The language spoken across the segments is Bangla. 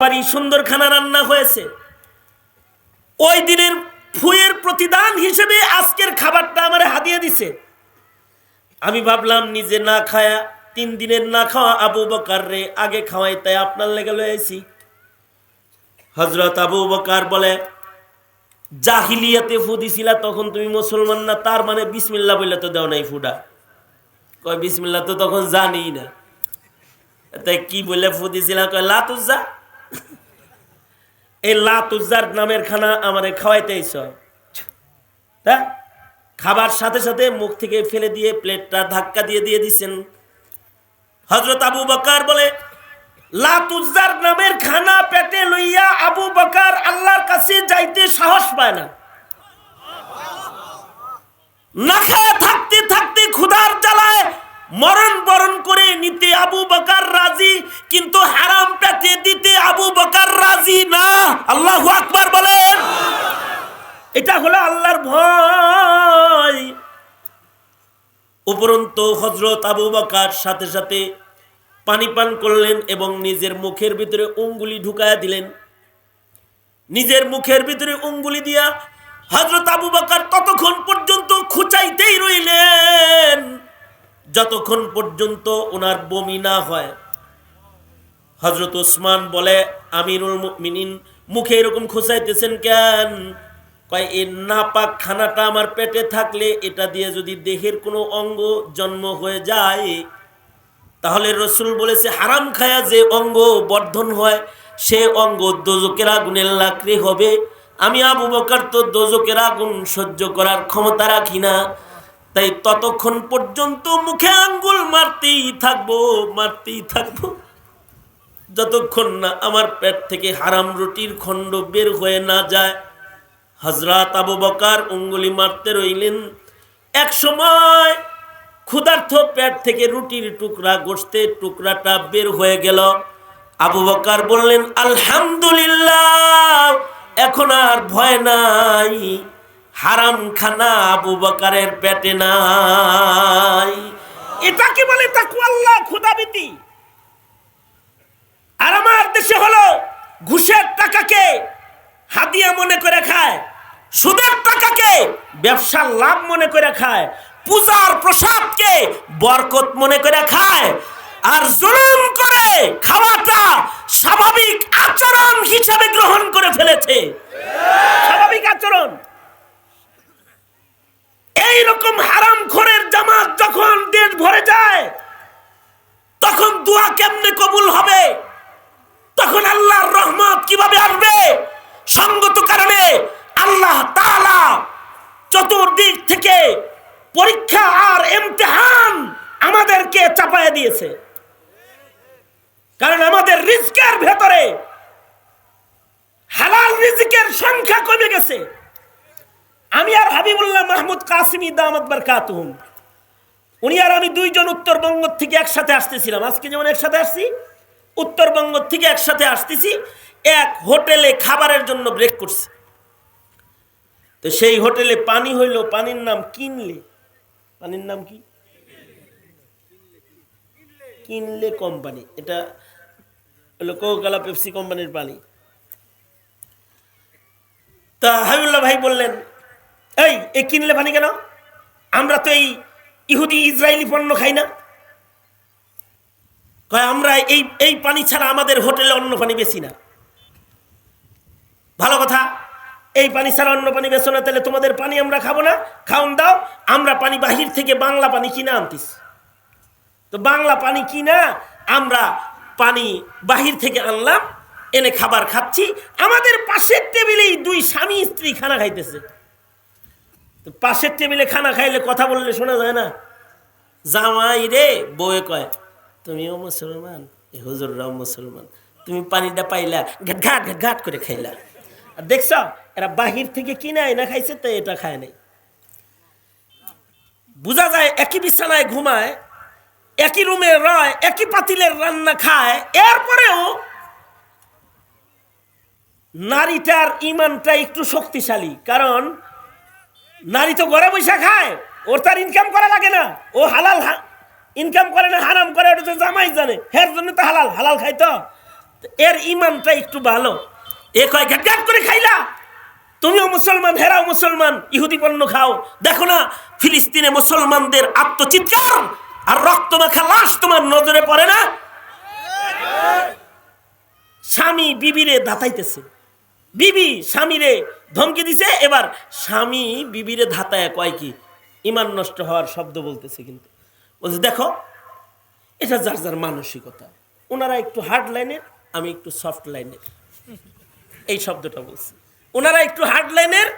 বাড়ি সুন্দর খানা রান্না হয়েছে, ওই দিনের ফুয়ের প্রতিদান হিসেবে আজকের খাবারটা আমারে হাদিয়া দিছে। আমি ভাবলাম নিজে না খায়া 3 দিনের না খাওয়া আবু বকর রে আগে খাওয়াই, তাই আপনার লেগে লয়েছি। হযরত আবু বকর বলে, জাহিলিয়াতে ফু দিছিলা তখন তুমি মুসলমান না, তার মানে বিসমিল্লাহ বলে তো দাও নাই ফুডা। কয় বিসমিল্লাহ তো তখন জানি না, তাই কি বলে ফু দিছিলা? কয় লাতুজ্জা। এই লাতুজ্জার নামের খানা আমারে খাওয়াইতেইছ। তা খাবার সাথে সাথে মুখ থেকে ফেলে দিয়ে প্লেটটা ধাক্কা দিয়ে দিচ্ছেন। হযরত আবু বকর বলে, লাতুজ্জার নামের খানা পেটে লইয়া আবু বকর আল্লাহর কাছে যাইতে সাহস পায় না। না খায় থাকতে থাকতে ক্ষুধার জ্বালায় মরণ বরণ করে নিতে আবু বকর রাজি, কিন্তু হারাম পেটে দিতে আবু বকর রাজি না। আল্লাহু আকবার বলেন। এটা হলো আল্লাহর ভয়। উপরন্তু হযরত আবু বকর সাথে সাথে পানি পান করলেন এবং নিজের মুখের ভিতরে আঙ্গুলি ঢুকায়া দিলেন। নিজের মুখের ভিতরে আঙ্গুলি দিয়া হযরত আবু বকর ততক্ষণ পর্যন্ত খুঁচাইতেই রইলেন যতক্ষণ পর্যন্ত ওনার বমি না হয়। হযরত ওসমান বলে, আমিরুল মুমিনিন, মুখে এরকম খুঁচাইতেছেন কেন? কয়, এই নাপাক খানাটা আমার পেটে থাকলে এটা দিয়ে যদি দেহের কোনো অঙ্গ জন্ম হয়ে যায়, তাহলে রাসূল বলেছে হারাম খায়া যে অঙ্গ বর্ধন হয় সে অঙ্গ দোজকের আগুনের লাকড়ি হবে। আমি আবু বকর তো দোজকের আগুন সহ্য করার ক্ষমতা রাখি না, তাই ততক্ষণ পর্যন্ত মুখে আঙ্গুল মারতেই থাকবো যতক্ষণ না আমার পেট থেকে হারাম রুটির খণ্ড বের হয়ে না যায়। হযরত আবু বকর আঙ্গুলি মারতে রইলেন। এক সময় ক্ষুধার্ত পেট থেকে রুটির টুকরা, গোশতের টুকরাটা বের হয়ে গেল। আবু বকর বললেন, আলহামদুলিল্লাহ, এখন আর ভয় নাই, হারাম খানা আবু বকরের পেটে নাই। এটাকে বলে তাকওয়া আল্লাহ, খোদাভীতি। আর আমার দেশে হলো ঘুষের টাকাকে হাদিয়া মনে করে খায়, সুদের টাকাকে ব্যবসার লাভ মনে করে খায়, পূজার প্রসাদকে বরকত মনে করে খায়, আর জুলুম করে খাওয়াটা স্বাভাবিক আচরণ হিসেবে গ্রহণ করে ফেলেছে। স্বাভাবিক আচরণ। এইরকম হারামখোরের জামাত যখন দেশ ভরে যায়, তখন দোয়া কেমনে কবুল হবে? তখন আল্লাহর রহমত কিভাবে আসবে? সঙ্গত কারণে আল্লাহ তাআলা চতুর্দিক থেকে পরীক্ষা আর ইমতিহান আমাদেরকে চাপায়া দিয়েছে। কারণ আমাদের রিজকের ভেতরে হালাল রিজকের সংখ্যা কমে গেছে। আমি আর হাবিবুল্লাহ মাহমুদ কাসিমি দামাত বারকাতুহুম, উনি আর আমি দুইজন উত্তরবঙ্গ থেকে একসাথে আসতেছিলাম। আজকে যেমন একসাথে আসছি, উত্তরবঙ্গ থেকে একসাথে আসতেছি, এক হোটেলে খাবারের জন্য ব্রেক করছে। তো সেই হোটেলে পানি হইল, পানির নাম কিনলে। পানির নাম কি? কিনলে কোম্পানি। এটা হলো কোকাকোলা পেপসি কোম্পানির পানি। তা হাবিবুল্লাহ ভাই বললেন, এই কিনলে পানি কেন? আমরা তো এই ইহুদি ইসরায়েলি পণ্য খাই না। কয়, আমরা এই পানি ছাড়া আমাদের হোটেলে অন্য পানি বেশি না। ভালো কথা, এই পানি ছাড়া অন্য পানি বেছো না, তাহলে তোমাদের পানি আমরা খাবো না, খাওন দাও। আমরা পানি বাহির থেকে বাংলা পানি কিনা আনতিস। তো বাংলা পানি কিনা আমরা পানি বাহির থেকে আনলাম, এনে খাবার খাচ্ছি। আমাদের পাশের টেবিলেই 2 স্বামী স্ত্রী খানা খাইতেছে। তো পাশের টেবিলে খানা খাইলে কথা বললে শোনা যায় না? জামাই রে, বউয়ে কয়, তুমিও মুসলমান, এই হুজুররাও মুসলমান, তুমি পানিটা পাইলা, ঘাট ঘাট করে খাইলা। আর দেখছ এরা বাহির থেকে কিনে না খাইছে, তো এটা খায় নাই। বোঝা যায় একই বিছানায় ঘুমায়, একই রুমে রয়, একই পাতিলের রান্না খায়, এরপরেও নারীটার ইমানটা একটু শক্তিশালী। কারণ নারী তো ঘরে বসে খায়, ওর তার ইনকাম করা লাগে না, ও হালাল ইনকাম করে না হারাম করে, ওটা তো জামাই জানে, হের জন্য তো হালাল খাই। তো এর ইমানটা একটু ভালো। এ কয় ঘাট ঘাট করে খাইলা, তুমিও মুসলমান, হেরাও মুসলমান, ইহুদি পণ্য খাও। দেখো না ফিলিস্তিনে মুসলমানদের আত্মচিৎকার আর রক্তমাখা লাশ তোমার নজরে পড়ে না? স্বামী বিবিরে ধাতাইতেছে, বিবি স্বামীরে ধমকি দিছে, এবার স্বামী বিবিরে ধাতায় কয় কি ইমান নষ্ট হওয়ার শব্দ বলতেছে, কিন্তু বলছে দেখো এটা যার যার মানসিকতা, ওনারা একটু হার্ড লাইনের, আমি একটু সফট লাইনের, এই শব্দটা বলছি। ওনারা একটু হার্ড লাইনের,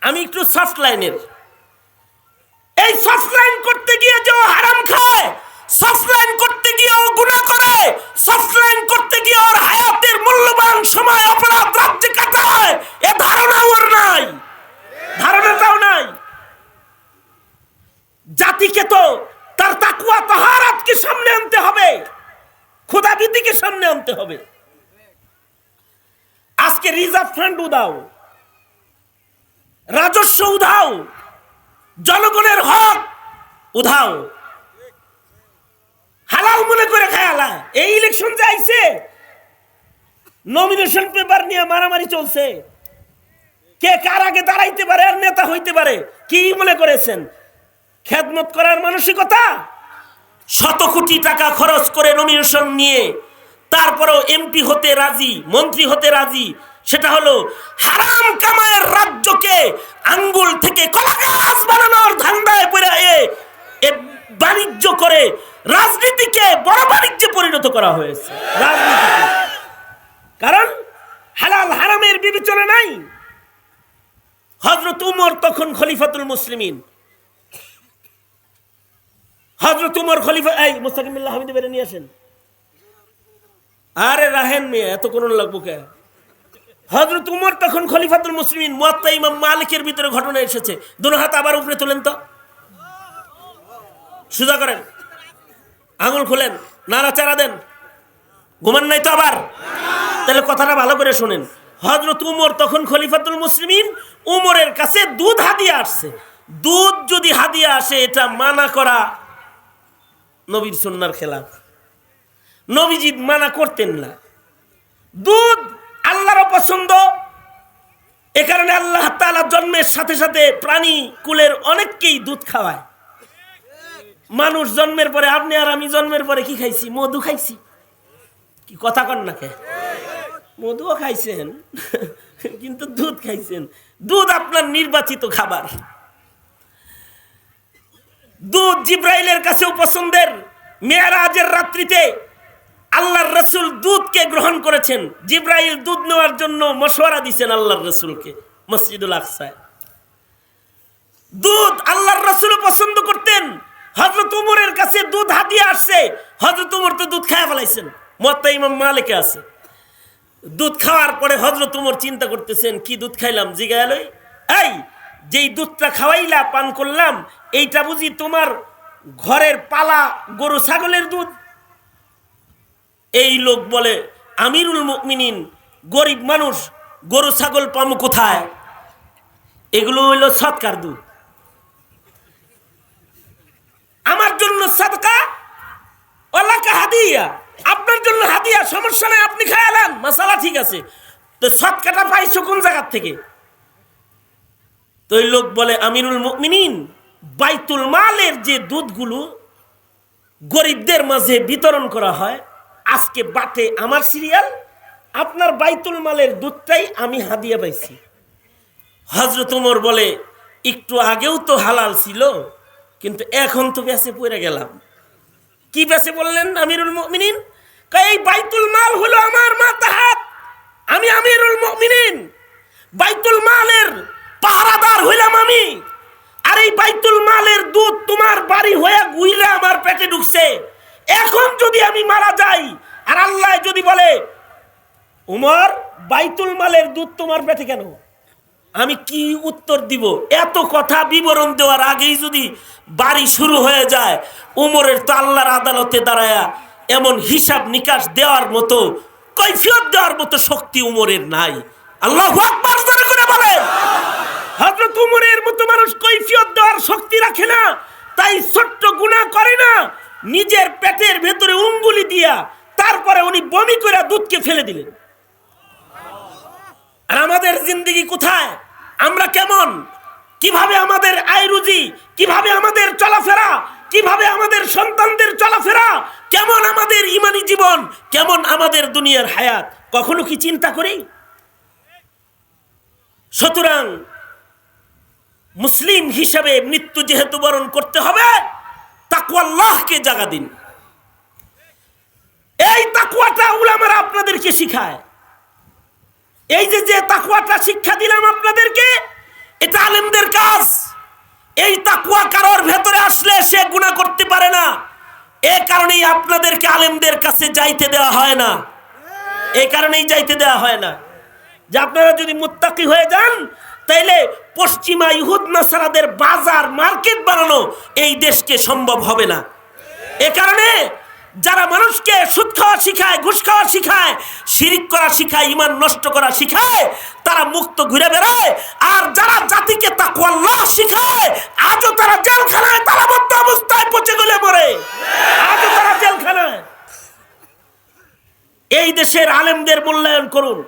আমি একটু সফট লাইনের। এই সফট লাইন করতে গিয়ে যে ও হারাম খায়, সফট লাইন করতে গিয়ে ও গুনাহ করে, সফট লাইন করতে গিয়ে ওর হায়াতের মূল্যবান সময় অপরাধ রাজ্যে কাটায়, এ ধারণা ওর নাই, ধারণাটাও নাই। জাতিকে তো তার তাকওয়া তাহারাতকে সামনে আনতে হবে, খোদাভীতিকে সামনে আনতে হবে। আজকে রিজার্ভ ফান্ড উদাও, রাজস্ব উধাও, জনগণের হক উধাও, হালাল মনে করে খায়ালা। এই ইলেকশন যে আইছে, নমিনেশন পেপার নিয়ে মারামারি চলছে, কে কার আগে দাঁড়াইতে পারে আর নেতা হইতে পারে। কি মনে করেছেন খেদমত করার মানসিকতা? শত কোটি টাকা খরচ করে নমিনেশন নিয়ে তারপরেও এমপি হতে রাজি, মন্ত্রী হতে রাজি। সেটা হলো হারাম কামায়ের রাজ্যকে আঙ্গুল থেকে কলা গাছ বানানোর ধান্দায় পড়ে বাণিজ্য করে রাজনীতিকে বড় বাণিজ্যে পরিণত করা হয়েছে। রাজনীতিকে, কারণ হালাল হারামের বিবেচনা নাই। হযরত উমর তখন খলিফাতুল মুসলিমিন, হযরত উমর খলিফা। এই মুস্তাকিম বিল্লাহ হামিদ বেরে নিয়ে আসেন। আরে রাহেন মেয়ে, এত করুন লাগবো কে? হযরত উমর তখন খলিফাতুল মুসলিমিন। মুয়াত্তা ইমাম মালিকের ভিতরে ঘটনা এসেছে। দুনো হাত আবার উপরে তোলেন তো, সোজা করেন, আঙুল খোলেন, নাড়াচাড়া দেন। ঘুমান নাই তো আবার? তাহলে কথাটা ভালো করে শুনেন। হযরত উমর তখন খলিফাতুল মুসলিমিন, উমরের কাছে দুধ হাদিয়া আসছে। দুধ যদি হাদিয়া আসে, এটা মানা করা নবীর সুন্নাহর খেলাফ। নবীজি মানা করতেন না। দুধ আল্লাহর পছন্দ, এ কারণে আল্লাহ তাআলা জন্মের সাথে সাথে প্রাণী কুলের অনেককেই দুধ খাওয়ায়। মানুষ জন্মের পরে, আপনি আর আমি জন্মের পরে কি খাইছি? মধু খাইছি। কি কথা কন না কে? মধুও খাইছেন কিন্তু দুধ খাইছেন। দুধ আপনার নির্বাচিত খাবার। দুধ জিব্রাইলের কাছেও পছন্দের। মেরাজের রাত্রিতে আল্লাহর রাসূল দুধকে গ্রহণ করেছেন। জিব্রাইল দুধ নেওয়ার জন্য মশওয়ারা দিয়েছেন আল্লাহর রাসূলকে মসজিদুল আকসায়। দুধ আল্লাহর রাসূল পছন্দ করতেন। হযরত উমরের কাছে দুধ হাদিয়া আসছে, হযরত উমর তো দুধ খাওয়া ফেলাইছেন। মুয়াত্তা ইমাম মালিকে আছে। দুধ খাওয়ার পরে হযরত উমর চিন্তা করতেছেন, কি দুধ খাইলাম? জিগাইল, এই যেই দুধটা খাওয়াইলা, পান করলাম, এইটা বুঝি তোমার ঘরের পালা গরু ছাগলের দুধ? এই লোক বলে, আমিরুল মুমিনিন, গরিব মানুষ, গরু ছাগল পামু কোথায়? এগুলো হইল সদকার দুধ। আমার জন্য সাদকা, ওয়ালাকা হাদিয়া, আপনার জন্য হাদিয়া, সমস্যা নাই, আপনি খায়ালেন, মাসালা ঠিক আছে। তো সদকাটা পাইছো কোন জায়গার থেকে? তো এই লোক বলে, আমিরুল মুমিনিন, বাইতুল মালের যে দুধগুলো গরিবদের মাঝে বিতরণ করা হয়, আজকে বাটে আমার সিরিয়াল, আপনার বাইতুল মালের দুধটাই আমি হাদিয়া পাইছি। হযরত ওমর বলে, একটু আগেও তো হালাল ছিল, কিন্তু এখন তো বেঁচে পড়ে গেলাম। কি বেঁচে বললেন আমিরুল মুমিনিন? এই বাইতুল মাল হলো আমার মাতাহাত, আমি আমিরুল মুমিনিন, বাইতুল মালের পাহারাদার হইলাম আমি। আর এই বাইতুল মালের দুধ তোমার বাড়ি হয়ে ঘুরে আমার পেটে ঢুকছে। এখন যদি আমি মারা যাই, আর আল্লাহ যদি বলে, উমর বাইতুল মালের দুধ তোমার পেটে কেন, আমি কি উত্তর দিব? এত কথা বিবরণ দেওয়ার আগেই যদি বাড়ি শুরু হয়ে যায়, উমরের তো আল্লাহর আদালতে দাঁড়ায়া এমন হিসাব নিকাশ দেওয়ার মতো, কৈফিয়ত দেওয়ার মতো শক্তি উমরের নাই। আল্লাহু আকবার জোরে করে বলেন। হযরত উমরের মতো মানুষ কৈফিয়ত দেওয়ার শক্তি রাখে না, তাই ছোট্ট গুনাহ করে না, নিজের পেটের ভেতরে উঙ্গুলি দিয়া তারপরে উনি বমি করে দুধকে ফেলে দিলেন। আর আমাদের জিন্দেগি কোথায়? আমরা কেমন? কিভাবে আমাদের আয় রুজি, কিভাবে আমাদের চলাফেরা, কিভাবে আমাদের সন্তানদের চলাফেরা, কেমন আমাদের ইমানি জীবন, কেমন আমাদের দুনিয়ার হায়াত, কখনো কি চিন্তা করি? সুতরাং মুসলিম হিসাবে মৃত্যু যেহেতু বরণ করতে হবে, তাকওয়া আল্লাহকে জাগা দিন। এই তাকওয়াটা উলামারা আপনাদেরকে শিখায়। এই যে তাকওয়াটা শিক্ষা দিলাম আপনাদেরকে, এটা আলেমদের কাজ। এই তাকওয়া কারোর ভেতরে আসলে সে গুনাহ করতে পারে না। এই কারণেই আপনাদেরকে আলেমদের কাছে যাইতে দেওয়া হয় না। এই কারণেই যাইতে দেওয়া হয় না যে আপনারা যদি মুত্তাকি হয়ে যান তাইলে পশ্চিমা ইহুদ নাসারাদের বাজার মার্কেট বানানো এই দেশকে সম্ভব হবে না। এ কারণে যারা মানুষকে সুদ খাওয়া শিখায়, ঘুষ খাওয়া শিখায়, শিরিক করা শিখায়, ঈমান নষ্ট করা শিখায়, তারা মুক্ত ঘুরে বেড়ায়। আর যারা জাতিকে তাকওয়া আল্লাহ শিখায়, আজও তারা জেলখানায় তালাবদ্ধ অবস্থায় পচে গলে মরে। আজও তারা জেলখানায়। এই দেশের আলেমদের মূল্যায়ন করুন।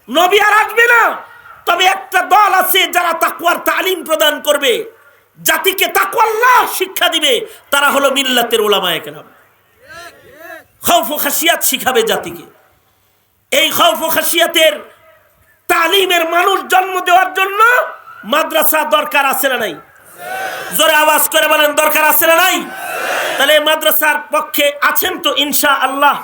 নবী আর আসবে না, তবে একটা দল আছে যারা তাকওয়ার তালিম প্রদান করবে, জাতিকে তাকওয়া আল্লাহ শিক্ষা দিবে। তারা হলো মিল্লাতের উলামায়ে কেরাম। খৌফ ও খাশিয়াত শিখাবে জাতিকে। এই খৌফ ও খাশিয়াতের তালিমের মানুষ জন্ম দেওয়ার জন্য মাদ্রাসা দরকার আছে না নাই? জোরে আওয়াজ করে বলেন, দরকার আছে না নাই? তাহলে মাদ্রাসার পক্ষে আছেন তো ইনশাআল্লাহ?